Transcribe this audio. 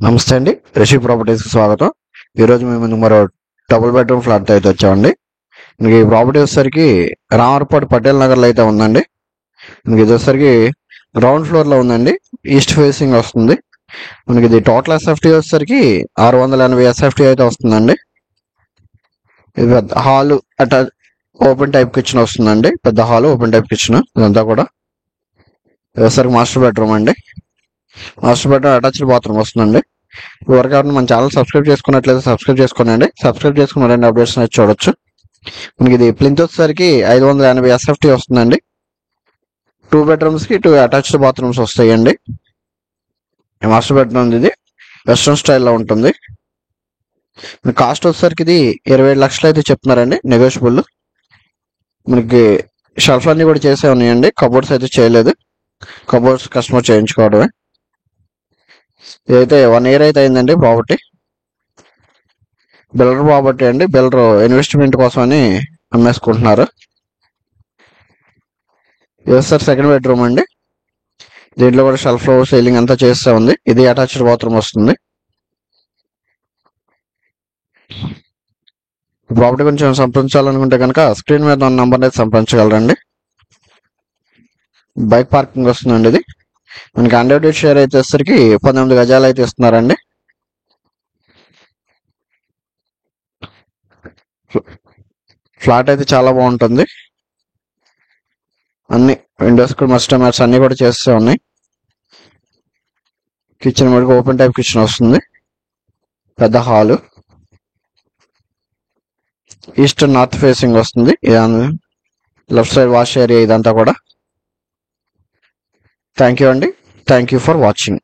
నమస్తే అండి, రిషి ప్రాపర్టీస్కి స్వాగతం. ఈరోజు మేము ముందుకు మరో డబుల్ బెడ్రూమ్ ఫ్లాట్ అయితే వచ్చామండి. మనకి ఈ ప్రాపర్టీ వచ్చేసరికి రామర్పాడు పటేల్ నగర్లో అయితే ఉందండి. మనకి ఇది వచ్చేసరికి గ్రౌండ్ ఫ్లోర్లో ఉందండి, ఈస్ట్ ఫేసింగ్ వస్తుంది. మనకి ఇది టోటల్ ఎస్ఎఫ్టీ వచ్చేసరికి 680 ఎస్ఎఫ్టీ అయితే వస్తుందండి. ఇది పెద్ద హాలు ఓపెన్ టైప్ కిచెన్ వస్తుందండి. పెద్ద హాలు ఓపెన్ టైప్ కిచెన్ ఇదంతా కూడా. ఇది వచ్చేసరికి మాస్టర్ బెడ్రూమ్ అండి. మాస్టర్ బెడ్రూమ్ అటాచ్డ్ బాత్రూమ్ వస్తుందండి. ఎవరికి ఎవరైనా మన ఛానల్ సబ్స్క్రైబ్ చేసుకున్నట్లయితే సబ్స్క్రైబ్ చేసుకోనండి. సబ్స్క్రైబ్ చేసుకున్న రెండు అప్డేట్స్ అయితే చూడొచ్చు. మనకి ఇది ప్లింత్ వచ్చేసరికి 580 ఎస్ఎఫ్టీ వస్తుందండి. 2 బెడ్రూమ్స్కి 2 అటాచ్డ్ బాత్రూమ్స్ వస్తాయండి. మాస్టర్ బెడ్రూమ్ ఇది వెస్ట్రన్ స్టైల్లో ఉంటుంది. కాస్ట్ వచ్చేసరికి ఇది 27 లక్షలు అయితే చెప్తున్నారండి, నెగోషియబుల్. మనకి షెల్ఫ్ అన్నీ కూడా చేసే ఉన్నాయండి, కబోర్డ్స్ అయితే చేయలేదు. కబోర్డ్స్ కస్టమర్ చేయించుకోవడమే. ఇదైతే 1 ఇయర్ అయితే అయిందండి ప్రాపర్టీ. బిల్డర్ ప్రాపర్టీ అండి, బిల్డర్ ఇన్వెస్ట్మెంట్ కోసం అని అమ్మేసుకుంటున్నారు. ఇది సార్ సెకండ్ బెడ్రూమ్ అండి. దీంట్లో కూడా షెల్ఫ్ సీలింగ్ అంతా చేస్తే ఉంది. ఇది అటాచ్డ్ బాత్రూమ్ వస్తుంది. ప్రాపర్టీ కొంచెం సంప్రదించాలనుకుంటే కనుక స్క్రీన్ మీద ఉన్న నంబర్ అయితే సంప్రదించగలరండి. బైక్ పార్కింగ్ వస్తుందండి. ఇది మనకి అన్డివైడెడ్ షేర్ అయితే వచ్చేసరికి 18 గజాలు అయితే ఇస్తున్నారండి. ఫ్లాట్ అయితే చాలా బాగుంటుంది. అన్ని విండోస్ కూడా మస్ట్ మ్యాట్స్ అన్ని కూడా చేస్తూ ఉన్నాయి. కిచెన్ మనకి ఓపెన్ టైప్ కిచెన్ వస్తుంది. పెద్ద హాలు ఈస్ట్ నార్త్ ఫేసింగ్ వస్తుంది. లెఫ్ట్ సైడ్ వాష్ ఏరియా ఇదంతా కూడా. థ్యాంక్ యూ అండి, థ్యాంక్ యూ ఫర్ వాచింగ్.